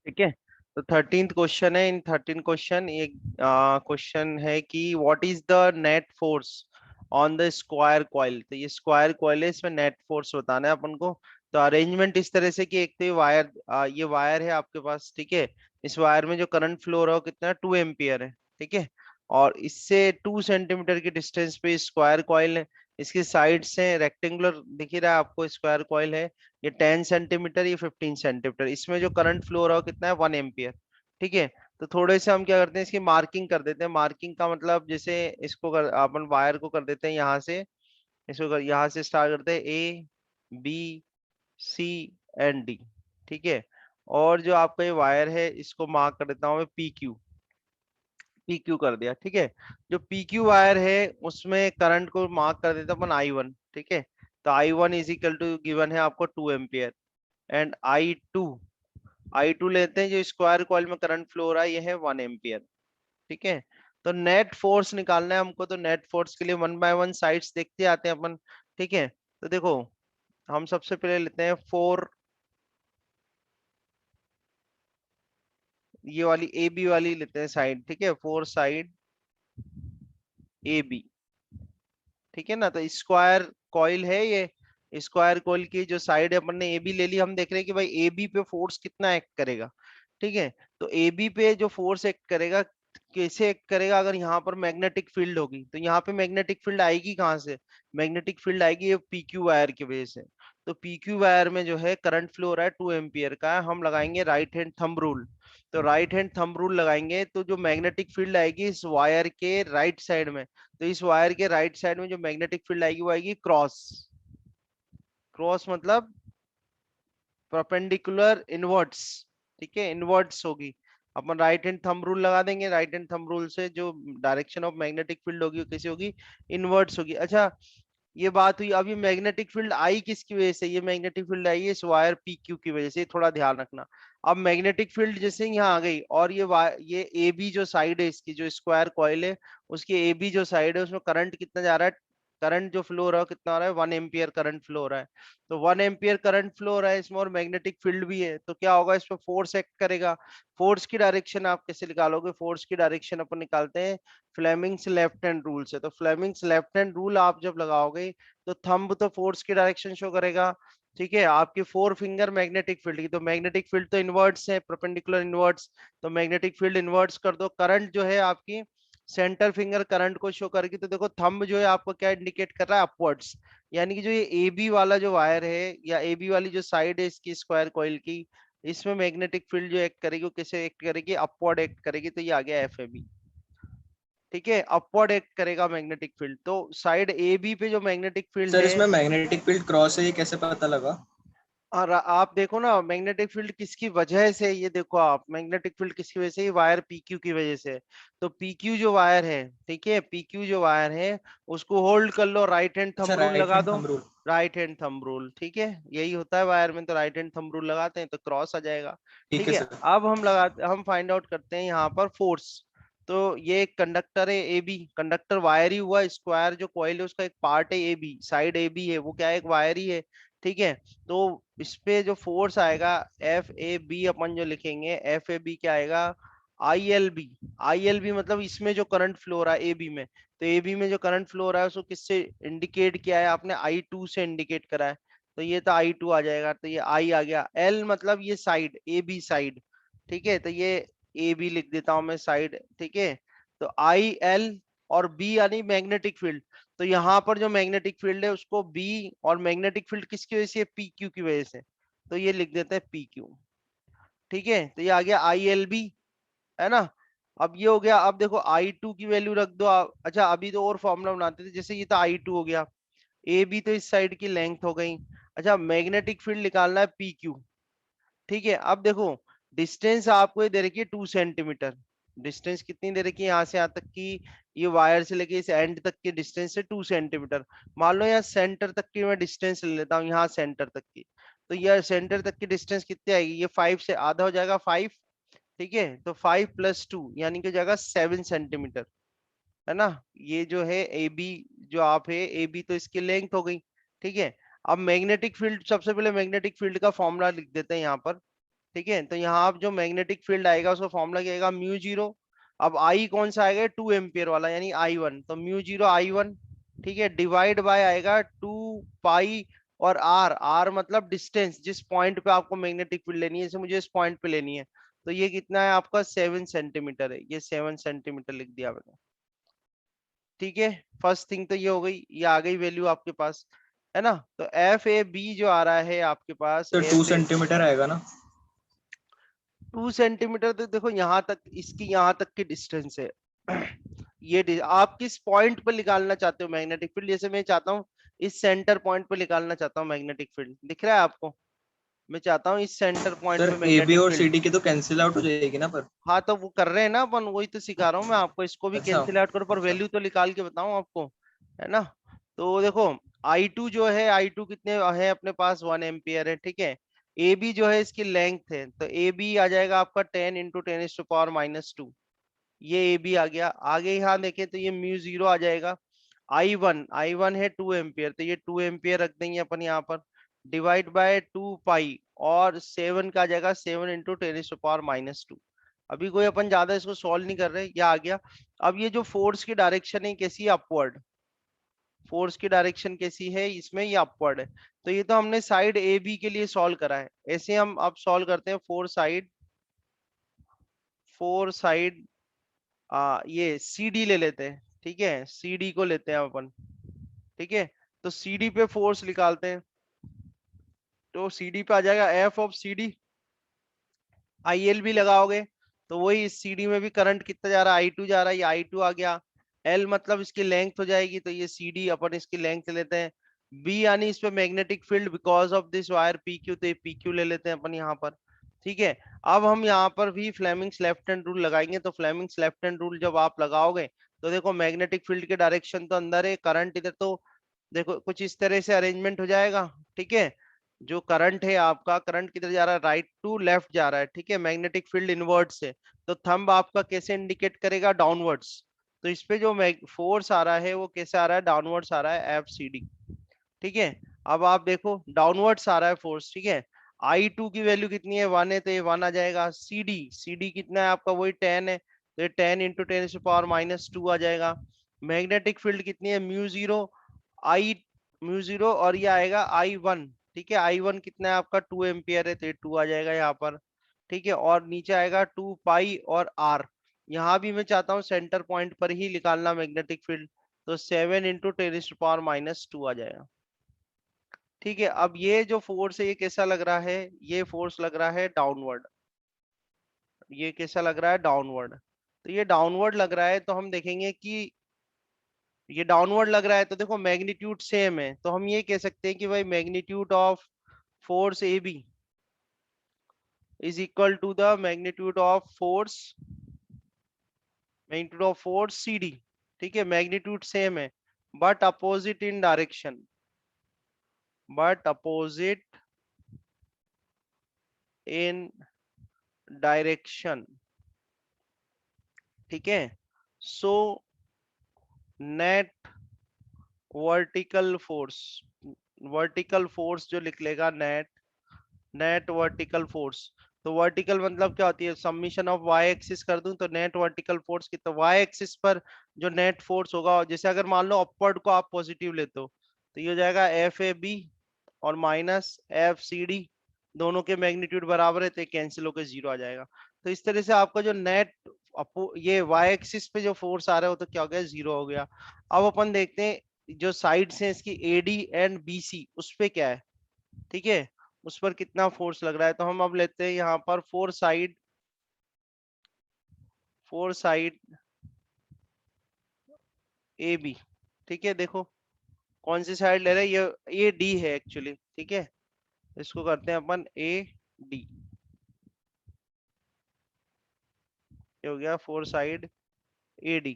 ठीक है। तो 13th क्वेश्चन है। इन 13 क्वेश्चन एक क्वेश्चन है कि what is the net force on the square coil. तो ये स्क्वायर कॉइल है, इसमें नेट फोर्स बताना है अपन को। तो अरेंजमेंट इस तरह से कि एक तो ये वायर है आपके पास, ठीक है। इस वायर में जो करंट फ्लो हो रहा है वो कितना है, 2 एम्पियर है, ठीक है। और इससे 2 सेंटीमीटर की डिस्टेंस पे स्क्वायर कॉइल है। इसकी साइड से रेक्टेंगुलर दिख ही रहा है आपको, स्क्वायर कॉइल है। ये 10 सेंटीमीटर, ये 15 सेंटीमीटर। इसमें जो करंट फ्लो हो रहा है कितना है, 1 एम्पियर, ठीक है। तो थोड़े से हम क्या करते हैं, इसकी मार्किंग कर देते हैं। मार्किंग का मतलब जैसे अपन वायर को कर देते हैं यहाँ से, यहाँ से स्टार्ट करते हैं, A B C and D, ठीक है। और जो आपका ये वायर है इसको मार्क कर देता हूँ मैं PQ। PQ कर दिया, ठीक है। जो PQ वायर है उसमें करंट को मार्क कर देता अपन I1, ठीक है। तो I1 is equal to given है आपको 2 एम्पियर। एंड आई टू लेते हैं, जो स्क्वायर कॉइल में करंट फ्लो हो रहा है ये है 1 एम्पियर, ठीक है। तो नेट फोर्स निकालना है हमको। तो नेट फोर्स के लिए वन बाय वन साइड्स देखते आते हैं अपन, ठीक है। तो देखो, हम सबसे पहले लेते हैं फोर, ये वाली ए बी वाली लेते हैं साइड, ठीक है। फोर साइड AB, ठीक है ना। तो स्क्वायर कॉइल है ये। स्क्वायर कॉइल की जो साइड है अपन ने AB ले ली। हम देख रहे हैं कि भाई AB पे फोर्स कितना एक्ट करेगा, ठीक है। तो AB पे जो फोर्स एक्ट करेगा, कैसे एक्ट करेगा, अगर यहाँ पर मैग्नेटिक फील्ड होगी तो यहाँ पे मैग्नेटिक फील्ड आएगी कहाँ से, मैग्नेटिक फील्ड आएगी ये PQ वायर की वजह से। तो PQ वायर में जो है करंट फ्लो हो रहा है 2 एम्पियर का, हम लगाएंगे राइट हैंड थंब रूल। तो राइट हैंड थंब रूल लगाएंगे तो जो मैग्नेटिक फील्ड आएगी इस वायर के राइट साइड में, तो इस वायर के राइट साइड में जो मैग्नेटिक फील्ड आएगी वो आएगी क्रॉस। क्रॉस मतलब परपेंडिकुलर इनवर्ट्स, ठीक है, इनवर्ट्स होगी। अपन राइट हैंड थंब रूल लगा देंगे। राइट हैंड थंब रूल से जो डायरेक्शन ऑफ मैग्नेटिक फील्ड होगी वो कैसी होगी, इनवर्ट्स होगी। अच्छा, ये बात हुई। अब ये मैग्नेटिक फील्ड आई किसकी वजह से, ये मैग्नेटिक फील्ड आई है इस वायर PQ की वजह से, थोड़ा ध्यान रखना। अब मैग्नेटिक फील्ड जैसे यहाँ आ गई, और ये AB जो साइड है इसकी, जो स्क्वायर कॉइल है उसकी AB जो साइड है उसमें करंट कितना जा रहा है, करंट जो फ्लो हो रहा है कितना हो रहा है, 1 एम्पियर करंट फ्लो हो रहा है। तो 1 एम्पियर करंट फ्लो हो रहा है इसमें, और मैग्नेटिक फील्ड भी है, तो क्या होगा, इस पर फोर्स एक्ट करेगा। फोर्स की डायरेक्शन आप कैसे निकालोगे, फोर्स की डायरेक्शन अपन निकालते हैं फ्लेमिंग्स लेफ्ट हैंड रूल से। तो फ्लेमिंग्स लेफ्ट हैंड रूल आप जब लगाओगे तो थंब तो फोर्स की डायरेक्शन शो करेगा, ठीक है। आपकी फोर फिंगर मैग्नेटिक फील्ड की, तो मैग्नेटिक फील्ड तो इनवर्ट्स है, परपेंडिकुलर इनवर्ट्स। तो मैग्नेटिक फील्ड इनवर्ट्स कर दो। करंट जो है आपकी सेंटर फिंगर करंट को शो करेगी। तो देखो थंब जो है आपको क्या इंडिकेट कर रहा है, अपवर्ड्स। यानी कि जो ये AB वाला जो वायर है, या AB वाली जो साइड है इसकी स्क्वायर कॉइल की, इसमें मैग्नेटिक फील्ड जो एक्ट करेगी वो कैसे एक्ट करेगी, अपवर्ड एक्ट करेगी। तो ये आ गया FAB, ठीक है। अपवर्ड एक्ट करेगा मैग्नेटिक फील्ड। तो साइड AB पे जो मैग्नेटिक फील्ड सर है, इसमें मैग्नेटिक फील्ड क्रॉस है, ये कैसे पता लगा? और आप देखो ना मैग्नेटिक फील्ड किसकी वजह से, ये देखो आप मैग्नेटिक फील्ड किसकी वजह से, ये वायर PQ की वजह से है। तो PQ जो वायर है, ठीक है, PQ जो वायर है उसको होल्ड कर लो, राइट हैंड अच्छा, थंब रूल राइट लगा हैंड दो। Thumb rule. Right hand thumb rule, ठीक है, यही होता है वायर में। तो राइट हैंड थंब रूल लगाते हैं तो क्रॉस आ जाएगा, ठीक ठीक है है। सर। अब हम फाइंड आउट करते हैं यहाँ पर फोर्स। तो ये एक कंडक्टर है AB, कंडक्टर वायर ही हुआ, स्क्वायर जो कॉइल है उसका एक पार्ट है AB, साइड AB है, वो क्या है, एक वायर ही है, ठीक है। तो इस पे जो फोर्स आएगा FAB, अपन जो लिखेंगे FAB क्या आएगा, ILB। ILB मतलब इसमें जो करंट फ्लो हो रहा है AB में, तो AB में जो करंट फ्लो हो रहा है उसको किससे इंडिकेट किया है आपने, I2 से इंडिकेट करा है। तो ये तो I2 आ जाएगा, तो ये I आ गया। L मतलब ये साइड AB साइड, ठीक है। तो ये AB लिख देता हूं मैं साइड, ठीक है। तो IL, और B यानी मैग्नेटिक फील्ड। तो यहाँ पर जो मैग्नेटिक फील्ड है उसको B, और मैग्नेटिक फील्ड किसकी वजह से, PQ की वजह से, तो ये लिख देते हैं PQ, ठीक है। तो ये आ गया ILB, है ना। अब ये हो गया। अब देखो I2 की वैल्यू रख दो आप। अच्छा, अभी तो और फॉर्मूला बनाते थे, जैसे ये तो I2 हो गया, AB तो इस साइड की लेंथ हो गई। अच्छा, मैग्नेटिक फील्ड निकालना है PQ, ठीक है। अब देखो डिस्टेंस आपको ये दे रखी है 2 सेंटीमीटर। डिस्टेंस कितनी दे रखी है यहाँ से यहाँ तक की, ये वायर से लेके इस एंड तक की डिस्टेंस है 2 सेंटीमीटर। मान लो यहाँ सेंटर तक की मैं डिस्टेंस ले लेता हूँ, यहाँ सेंटर तक की। तो यह सेंटर तक की डिस्टेंस कितनी आएगी, ये 5 से आधा हो जाएगा 5, ठीक है। तो 5 + 2 यानी कि हो जाएगा 7 सेंटीमीटर, है ना। ये जो है AB, जो आप है AB तो इसकी लेंथ हो गई, ठीक है। अब मैग्नेटिक फील्ड, सबसे पहले मैग्नेटिक फील्ड का फॉर्मूला लिख देते हैं यहाँ पर, ठीक है, तो यहाँ आप जो मैग्नेटिक फील्ड आएगा उसका फॉर्मूला क्या आएगा, म्यू जीरो। अब आई कौन सा आएगा, 2 एम्पियर वाला यानी I1, तो म्यू जीरो I1, ठीक है, डिवाइड बाय आएगा 2 पाई, और आर, आर मतलब डिस्टेंस, जिस पॉइंट पे आपको मैग्नेटिक फील्ड लेनी है, जैसे मुझे इस पॉइंट पे लेनी है, तो ये कितना है आपका 7 सेंटीमीटर है, ये 7 सेंटीमीटर लिख दिया मैंने। ठीक है, फर्स्ट थिंग तो ये हो गई, ये आ गई वैल्यू आपके पास, है ना। तो एफ ए बी जो आ रहा है आपके पास, तो टू एफ ए सेंटीमीटर आएगा ना? 2 सेंटीमीटर, तो देखो यहाँ तक, इसकी यहाँ तक की डिस्टेंस है। आप किस पॉइंट पर निकालना चाहते हो मैग्नेटिक फील्ड, जैसे मैं चाहता हूँ इस सेंटर पॉइंट पे निकालना चाहता हूँ मैग्नेटिक फील्ड, दिख रहा है आपको, मैं चाहता हूँ इस सेंटर पॉइंट सर पे ए बी मैग्नेटिक और सी फील्ड। डी की तो कैंसिल आउट हो जाएगी ना पर। हाँ तो वो कर रहे हैं ना अपन, वही तो सिखा रहा हूँ मैं आपको, इसको भी अच्छा। कैंसिल आउट करो, पर वैल्यू तो निकाल के बताऊं आपको, है ना। तो देखो I2 जो है, I2 कितने है अपने पास, 1 एम्पियर है, ठीक है। ए बी जो है इसकी लेंथ है, तो ए बी आ जाएगा आपका 10 × 10⁻⁻², ये ए बी आ गया। आगे यहाँ देखें तो ये म्यू जीरो आ जाएगा। I1 है 2 एम्पियर, तो ये 2 एम्पियर रख देंगे अपन यहाँ पर, डिवाइड बाय 2 पाई, और 7 का आ जाएगा 7 × 10⁻²। अभी कोई अपन ज्यादा इसको सॉल्व नहीं कर रहे, ये आ गया। अब ये जो फोर्स की डायरेक्शन है कैसी है, अपवर्ड, फोर्स की डायरेक्शन कैसी है इसमें, ये अपवर्ड है। तो ये तो हमने साइड ए बी के लिए सॉल्व करा है, ऐसे हम अब सॉल्व करते हैं फोर साइड ये सी डी ले लेते हैं, ठीक है, सी डी को लेते हैं अपन, ठीक है। तो सी डी पे फोर्स निकालते हैं, तो सी डी पे आ जाएगा F of C D, I L भी लगाओगे, तो वही इस सी डी में भी करंट कितना जा रहा है, I2 जा रहा है, ये I2 आ गया। एल मतलब इसकी लेंथ हो जाएगी, तो ये सी डी अपन इसकी लेंथ लेते हैं। बी यानी इस पे magnetic field because of this wire P Q, तो ये पी क्यू ले लेते हैं अपन यहाँ पर, ठीक है। अब हम यहाँ पर भी फ्लेमिंग्स लेफ्ट हैंड रूल लगाएंगे, तो फ्लेमिंग्स लेफ्ट हैंड रूल जब आप लगाओगे, तो देखो मैग्नेटिक फील्ड के डायरेक्शन तो अंदर है, करंट इधर, तो देखो कुछ इस तरह से अरेंजमेंट हो जाएगा, ठीक है। जो करंट है आपका, करंट किधर जा रहा है, राइट टू लेफ्ट जा रहा है, ठीक है, मैग्नेटिक फील्ड इनवर्ड से, तो थंब आपका कैसे इंडिकेट करेगा, डाउनवर्ड्स। तो इस पे जो फोर्स आ रहा है वो कैसे आ रहा है, डाउनवर्ड्स आ रहा है, एफ सी डी, ठीक है। अब आप देखो डाउनवर्ड्स आ रहा है फोर्स, ठीक है। I2 की वैल्यू कितनी है, 1 है, तो ये 1 आ जाएगा। सी डी कितना है आपका, वही 10 है, तो ये 10 × 10⁻², आ जाएगा। मैग्नेटिक फील्ड कितनी है, आई म्यू जीरो, और ये आएगा I1, ठीक है। I1 कितना है आपका, 2 एम्पियर है, तो ये 2 आ जाएगा यहाँ पर, ठीक है। और नीचे आएगा 2 पाई और आर, यहाँ भी मैं चाहता हूँ सेंटर पॉइंट पर ही निकालना मैग्नेटिक फील्ड, तो 7 × 10⁻², आ जाएगा, ठीक है। अब ये जो फोर्स है ये कैसा लग रहा है, ये फोर्स लग रहा है डाउनवर्ड, ये कैसा लग रहा है, डाउनवर्ड। तो ये डाउनवर्ड लग रहा है, तो हम देखेंगे कि ये डाउनवर्ड लग रहा है, तो देखो मैग्नीट्यूड सेम है, तो हम ये कह सकते हैं कि भाई magnitude of force A B is equal to the magnitude of force C D, ठीक है। मैग्नीट्यूड सेम है, but opposite in direction, but opposite in direction, ठीक है। So net vertical force, vertical force जो लिख लेगा, नेट नेट वर्टिकल फोर्स, तो vertical मतलब क्या होती है, समीशन ऑफ वाई एक्सिस कर दूं, तो नेट वर्टिकल फोर्स कितना, वाई एक्सिस पर जो नेट फोर्स होगा, जैसे अगर मान लो अपवर्ड को आप पॉजिटिव लेते हो, तो ये हो जाएगा एफ ए बी और माइनस एफ सी डी, दोनों के मैग्नीट्यूड बराबर है, तो ये कैंसिल होकर 0 आ जाएगा। तो इस तरह से आपका जो नेट ये वाई एक्सिस पे जो फोर्स आ रहा है वो तो क्या हो गया, 0 हो गया। अब अपन देखते हैं जो साइड्स हैं इसकी एडी एंड बीसी, उस पे क्या है, ठीक है, उस पर कितना फोर्स लग रहा है। तो हम अब लेते हैं यहाँ पर फोर साइड ए बी, ठीक है। देखो कौन सी साइड ले रहे हैं, ये डी है एक्चुअली, ठीक है, इसको करते हैं अपन ए डी, ये हो गया फोर साइड ए डी,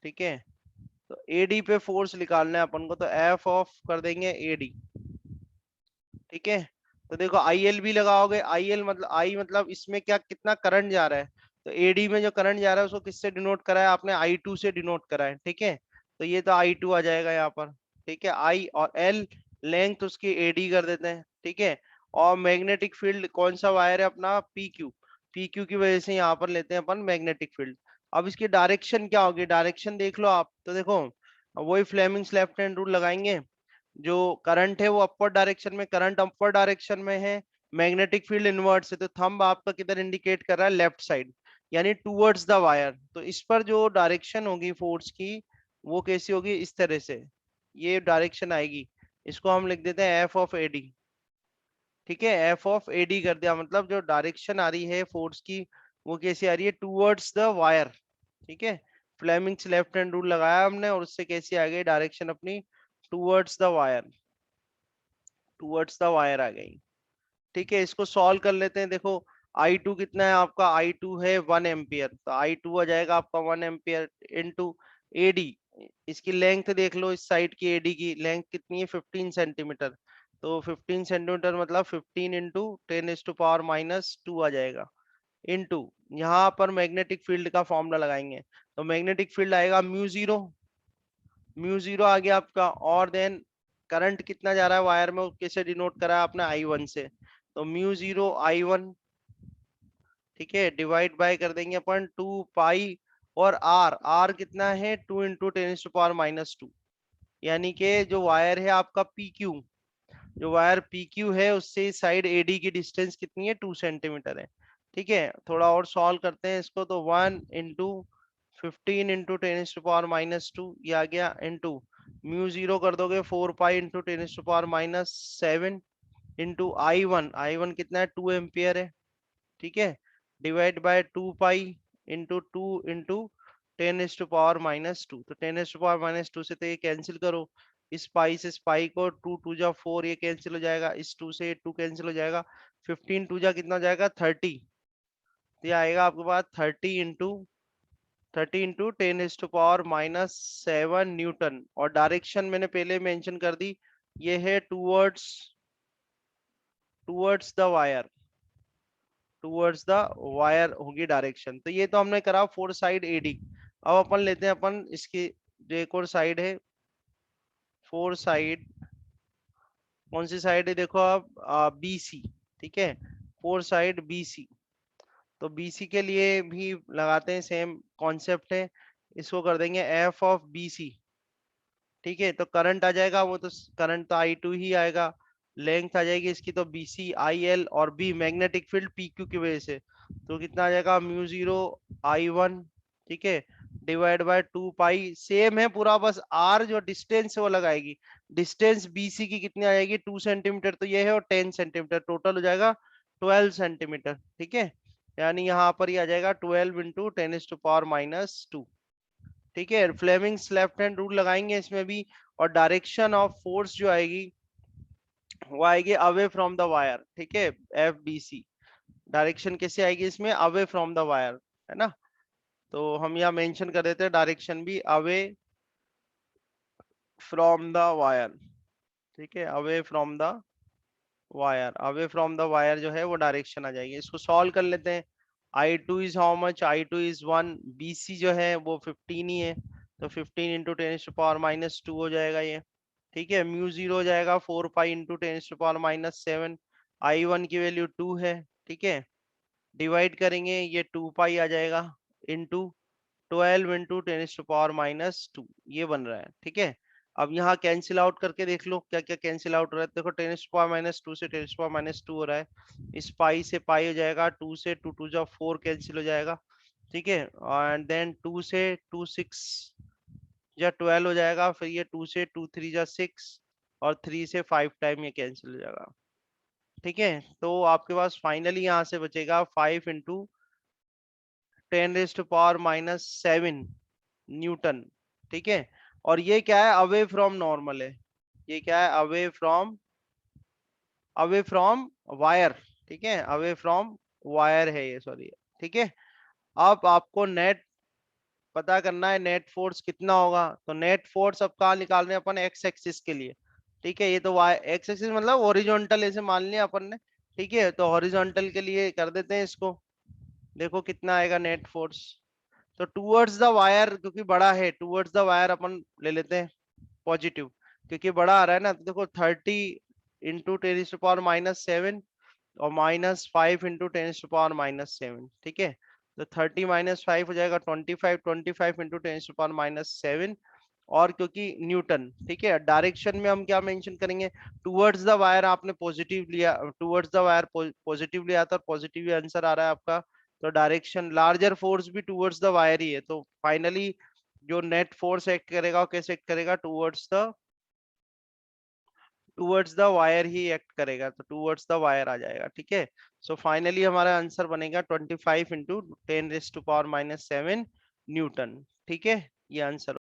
ठीक है। तो ए डी पे फोर्स निकालना है अपन को, तो एफ ऑफ कर देंगे ए डी, ठीक है। तो देखो आई एल भी लगाओगे, आई मतलब इसमें क्या, कितना करंट जा रहा है, तो एडी में जो करंट जा रहा है उसको किससे डिनोट करा है आपने, I2 से डिनोट करा है, ठीक है। तो ये तो I2 आ जाएगा यहाँ पर, ठीक है। आई और एल लेंथ उसकी एडी कर देते हैं, ठीक है। और मैग्नेटिक फील्ड कौन सा वायर है अपना, पी क्यू। पी क्यू की वजह से यहाँ पर लेते हैं अपन मैग्नेटिक फील्ड। अब इसकी डायरेक्शन क्या होगी, डायरेक्शन देख लो आप, तो देखो वही फ्लेमिंग्स लेफ्ट हैंड रूल लगाएंगे। जो करंट है वो अपर डायरेक्शन में, करंट अपर डायरेक्शन में है, मैग्नेटिक फील्ड इनवर्ट से, तो थंब आपका किधर इंडिकेट कर रहा है, लेफ्ट साइड, यानी टूवर्ड्स द वायर। तो इस पर जो डायरेक्शन होगी फोर्स की वो कैसी होगी, इस तरह से ये डायरेक्शन आएगी। इसको हम लिख देते हैं एफ ऑफ एडी। ठीक है, एफ ऑफ एडी कर दिया, मतलब जो डायरेक्शन आ रही है फोर्स की वो कैसी आ रही है, टूवर्ड्स द वायर। ठीक है, फ्लेमिंग्स लेफ्ट हैंड रूल लगाया हमने और उससे कैसी आ गई डायरेक्शन अपनी, towards the wire, towards the wire आ गई। ठीक है, इसको सॉल्व कर लेते हैं। देखो I2 कितना है आपका, I2 है 1 एम्पियर, तो I2 आ जाएगा आपका 1 एम्पियर इंटू एडी। इसकी लेंथ देख लो, इस साइड की एडी की लेंथ कितनी है, 15 सेंटीमीटर। तो 15 सेंटीमीटर मतलब 15 इंटू 10⁻⁻² आ जाएगा, इंटू यहाँ पर मैग्नेटिक फील्ड का फॉर्मूला लगाएंगे। तो मैग्नेटिक फील्ड आएगा म्यू 0, म्यू 0 आ गया आपका। और देन करंट कितना जा रहा है वायर में, वो कैसे डिनोट करा है आपने, I1 से, तो म्यू 0 I1। ठीक है, डिवाइड बाय कर देंगे अपन 2 पाई, और आर, आर कितना है 2 × 10⁻², यानी कि जो वायर है आपका पी क्यू, जो वायर पी क्यू है उससे साइड एडी की डिस्टेंस कितनी है, 2 सेंटीमीटर है। ठीक है, थोड़ा और सॉल्व करते हैं इसको, तो 1 × 15 × 10⁻², ये आ गया, इंटू म्यू 0 कर दोगे 4 पाई × 10⁻⁷ इंटू I1 कितना है, 2 एम्पियर है। ठीक है, divide by 2 pi into 2 into 10⁻², तो 10⁻² से तो ये कैंसिल करो, इस पाई से इस पाई को, 2 2 जा 4, ये कैंसिल हो जाएगा, इस 2 से 2 कैंसिल हो जाएगा, 15 2 जा कितना हो जाएगा 30। तो ये आएगा आपके पास 30 इंटू 10⁻⁷ न्यूटन। और डायरेक्शन मैंने पहले मेंशन कर दी, ये है towards, towards the wire, towards the wire होगी डायरेक्शन। तो ये तो हमने करा फोर साइड एडी। अब अपन लेते हैं अपन इसकी जो एक और साइड है, फोर साइड, कौन सी साइड है देखो आप, बीसी। ठीक है, फोर साइड बीसी। तो बीसी के लिए भी लगाते हैं, सेम कॉन्सेप्ट है, इसको कर देंगे एफ ऑफ बीसी। ठीक है, तो करंट आ जाएगा, वो तो करंट तो I2 ही आएगा, लेंथ आ जाएगी इसकी तो BC IL, और बी मैग्नेटिक फील्ड PQ की वजह से, तो कितना आ जाएगा म्यू 0 I1। ठीक है, डिवाइड बाय 2 पाई, सेम है पूरा, बस R जो डिस्टेंस है वो लगाएगी। डिस्टेंस BC की कितनी आ जाएगी, 2 सेंटीमीटर, तो ये है, और 10 सेंटीमीटर, टोटल हो जाएगा 12 सेंटीमीटर। ठीक है, यानी यहाँ पर ये आ जाएगा 12 × 10⁻²। ठीक है, फ्लेमिंग्स लेफ्ट हैंड रूल लगाएंगे इसमें भी। और डायरेक्शन ऑफ फोर्स जो आएगी वो आएगी अवे फ्रॉम द वायर। ठीक है, FBC डायरेक्शन कैसे आएगी इसमें, अवे फ्रॉम द वायर, है ना। तो हम यहाँ मेंशन कर देते हैं डायरेक्शन भी, अवे फ्रॉम द वायर। ठीक है, away from the wire, away from the wire जो है वो डायरेक्शन आ जाएगी। इसको सॉल्व कर लेते हैं। I2 is how much, I2 is 1, BC जो है वो 15 ही है, तो 15 × 10⁻² हो जाएगा ये। ठीक है, म्यू 0 हो जाएगा 4 पाई × 10⁻⁷, I1 की वैल्यू 2 है। ठीक है, डिवाइड करेंगे, ये 2 पाई आ जाएगा, इंटू 12 × 10⁻², ये बन रहा है। ठीक है, अब यहाँ कैंसिल आउट करके देख लो क्या क्या कैंसिल आउट हो रहा है। देखो 10⁻² से 10⁻² हो रहा है, इस पाई से पाई हो जाएगा, 2 से 2 2 जा 4 कैंसिल हो जाएगा। ठीक है, एंड देन 2 से 2 6 या 12 हो जाएगा, फिर ये 2 से 2 3 जा 6, और 3 से 5 टाइम ये कैंसिल हो जाएगा। ठीक है, तो आपके पास फाइनली यहाँ से बचेगा 5 × 10⁻⁷ न्यूटन। ठीक है, और ये क्या है, अवे फ्रॉम नॉर्मल है, ये क्या है, अवे फ्रॉम वायर। ठीक है, अवे फ्रॉम वायर है ये, सॉरी। ठीक है, अब आपको नेट पता करना है, नेट फोर्स कितना होगा। तो नेट फोर्स अब कहाँ निकाल रहे हैं अपन, एक्स एक्सिस के लिए। ठीक है, ये तो वाई एक्स एक्सिस मतलब हॉरिजॉन्टल ऐसे मान लिया अपन ने। ठीक है, तो हॉरिजॉन्टल के लिए कर देते हैं इसको, देखो कितना आएगा नेट फोर्स। तो टूवर्ड्स द वायर, क्योंकि बड़ा है, टूवर्ड्स द वायर अपन ले लेते हैं पॉजिटिव, क्योंकि बड़ा आ रहा है ना, तो देखो 30 इंटू 10⁻⁻7 और -5 इंटू 10⁻⁻7, ठीक है। तो 30 -5 हो जाएगा 25, 25 इंटू 10⁻⁻7, और क्योंकि न्यूटन, ठीक है, डायरेक्शन में हम क्या मेंशन करेंगे, टुवर्ड्स द वायर आपने पॉजिटिव लिया, टुवर्ड्स द वायर पॉजिटिव लिया था, पॉजिटिव आंसर आ रहा है आपका। तो डायरेक्शन लार्जर फोर्स भी टुवर्ड्स द वायर ही है, तो फाइनली जो नेट फोर्स एक्ट करेगा वो कैसे एक्ट करेगा, towards the wire he act करेगा, तो टुवर्ड्स द वायर आ जाएगा, ठीक है। सो फाइनली हमारा आंसर बनेगा 25 इंटू 10⁻⁻7 न्यूटन, ठीक है, ये आंसर